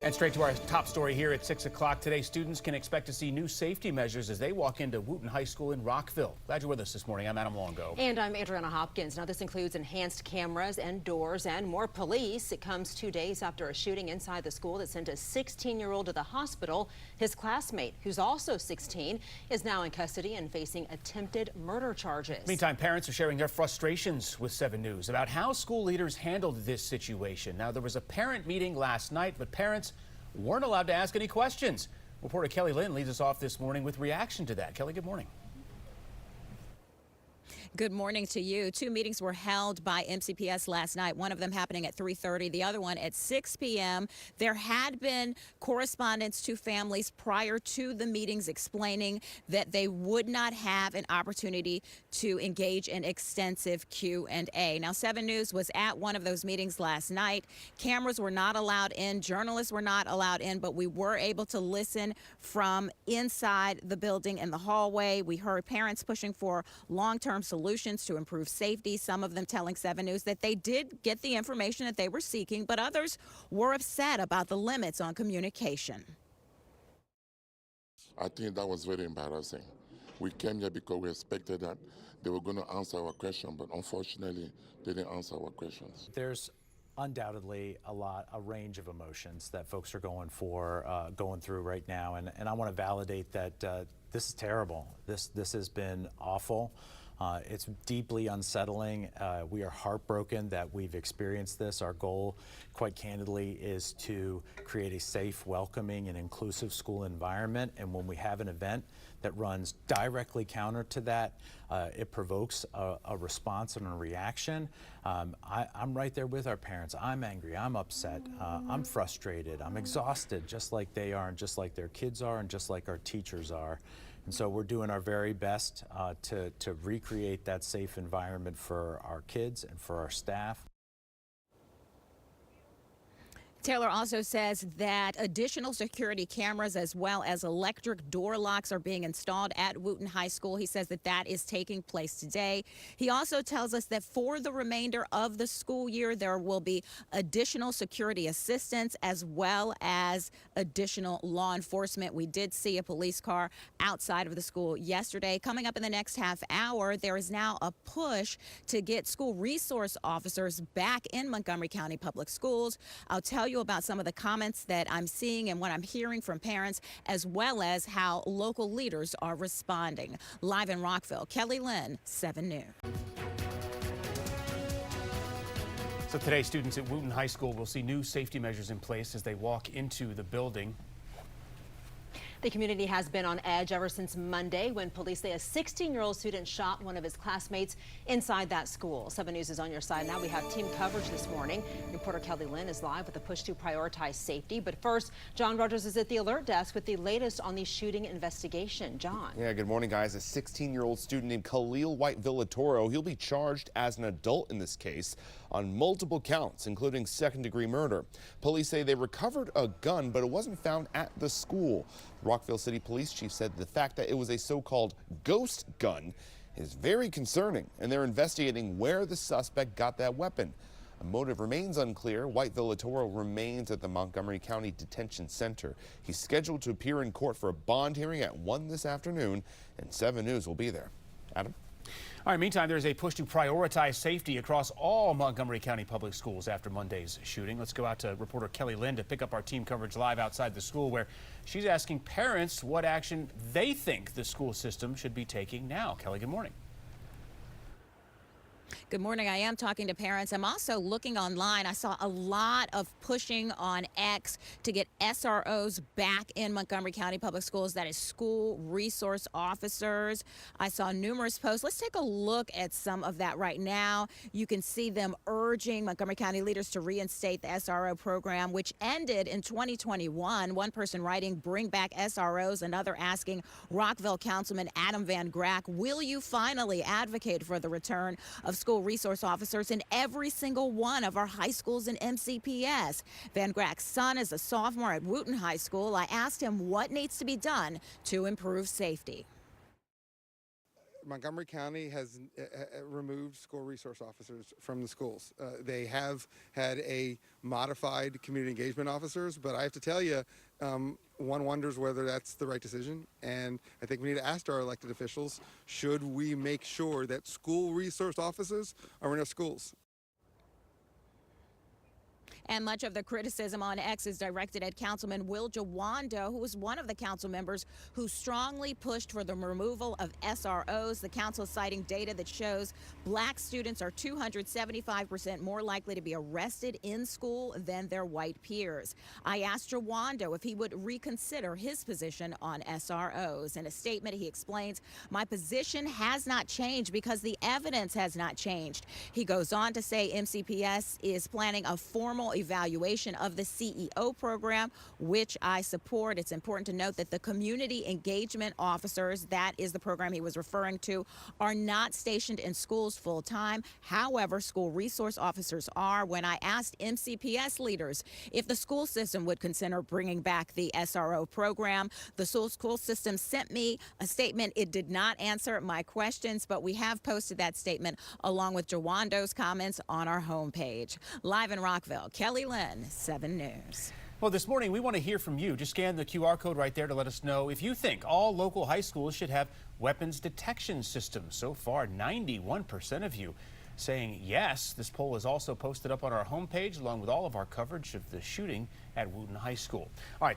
And straight to our top story here at 6 o'clock today. Students can expect to see new safety measures as they walk into Wootton High School in Rockville. Glad you're with us this morning. I'm Adam Longo. And I'm Adriana Hopkins. Now, this includes enhanced cameras and doors and more police. It comes 2 days after a shooting inside the school that sent a 16-year-old to the hospital. His classmate, who's also 16, is now in custody and facing attempted murder charges. Meantime, parents are sharing their frustrations with 7 News about how school leaders handled this situation. Now, there was a parent meeting last night, but parents weren't allowed to ask any questions. Reporter Kelly Lynn leads us off this morning with reaction to that. Kelly, good morning. Good morning to you. 2 meetings were held by MCPS last night, one of them happening at 3:30, the other one at 6 p.m. There had been correspondence to families prior to the meetings explaining that they would not have an opportunity to engage in extensive Q&A. Now, 7 News was at one of those meetings last night. Cameras were not allowed in, journalists were not allowed in, but we were able to listen from inside the building in the hallway. We heard parents pushing for long-term solutions to improve safety, some of them telling 7 News that they did get the information that they were seeking, but others were upset about the limits on communication. I think that was very embarrassing. We came here because we expected that they were going to answer our question, but unfortunately, they didn't answer our questions. There's undoubtedly a range of emotions that folks are going through right now, and I want to validate that this is terrible. This has been awful. It's deeply unsettling. We are heartbroken that we've experienced this. Our goal, quite candidly, is to create a safe, welcoming, and inclusive school environment. And when we have an event that runs directly counter to that, it provokes a response and a reaction. I'm right there with our parents. I'm angry, I'm upset, I'm frustrated, I'm exhausted, just like they are, and just like their kids are, and just like our teachers are. And so we're doing our very best to recreate that safe environment for our kids and for our staff. Taylor also says that additional security cameras as well as electric door locks are being installed at Wootton High School. He says that that is taking place today. He also tells us that for the remainder of the school year, there will be additional security assistance as well as additional law enforcement. We did see a police car outside of the school yesterday. Coming up in the next half hour, there is now a push to get school resource officers back in Montgomery County Public Schools. I'll tell you about some of the comments that I'm seeing and what I'm hearing from parents, as well as how local leaders are responding. Live in Rockville, Kelly Lynn, 7 News. So today, students at Wootton High School will see new safety measures in place as they walk into the building. The community has been on edge ever since Monday when police say a 16-year-old student shot one of his classmates inside that school. 7 News is on your side now. We have team coverage this morning. Reporter Kelly Lynn is live with a push to prioritize safety. But first, John Rogers is at the alert desk with the latest on the shooting investigation. John. Yeah, good morning, guys. A 16-year-old student named Khalil White-Villatoro. He'll be charged as an adult in this case on multiple counts, including second-degree murder. Police say they recovered a gun, but it wasn't found at the school. Rockville City Police Chief said the fact that it was a so-called ghost gun is very concerning, and they're investigating where the suspect got that weapon. A motive remains unclear. White-Villatoro remains at the Montgomery County Detention Center. He's scheduled to appear in court for a bond hearing at 1 this afternoon, and 7 News will be there. Adam? All right, meantime, there's a push to prioritize safety across all Montgomery County public schools after Monday's shooting. Let's go out to reporter Kelly Lynn to pick up our team coverage live outside the school, where she's asking parents what action they think the school system should be taking now. Kelly, good morning. Good morning. I am talking to parents. I'm also looking online. I saw a lot of pushing on X to get SROs back in Montgomery County Public Schools. That is school resource officers. I saw numerous posts. Let's take a look at some of that right now. You can see them urging Montgomery County leaders to reinstate the SRO program, which ended in 2021. One person writing, "Bring back SROs," another asking Rockville Councilman Adam Van Grack, "Will you finally advocate for the return of school resource officers in every single one of our high schools in MCPS?" Van Grack's son is a sophomore at Wootton High School. I asked him what needs to be done to improve safety. Montgomery County has removed school resource officers from the schools. They have had a modified community engagement officers, but I have to tell you, one wonders whether that's the right decision. And I think we need to ask our elected officials, should we make sure that school resource officers are in our schools? And much of the criticism on X is directed at Councilman Will Jawando, who was one of the council members who strongly pushed for the removal of SROs. The council is citing data that shows black students are 275% more likely to be arrested in school than their white peers. I asked Jawando if he would reconsider his position on SROs. In a statement, he explains, "My position has not changed because the evidence has not changed." He goes on to say MCPS is planning a formal evaluation of the CEO program, which I support. It's important to note that the community engagement officers, that is the program he was referring to, are not stationed in schools full time. However, school resource officers are. When I asked MCPS leaders if the school system would consider bringing back the SRO program, the school system sent me a statement. It did not answer my questions, but we have posted that statement along with Jawando's comments on our homepage. Live in Rockville, Kelly Lynn, 7 News. Well, this morning we want to hear from you. Just scan the QR code right there to let us know if you think all local high schools should have weapons detection systems. So far, 91% of you saying yes. This poll is also posted up on our homepage along with all of our coverage of the shooting at Wootton High School. All right.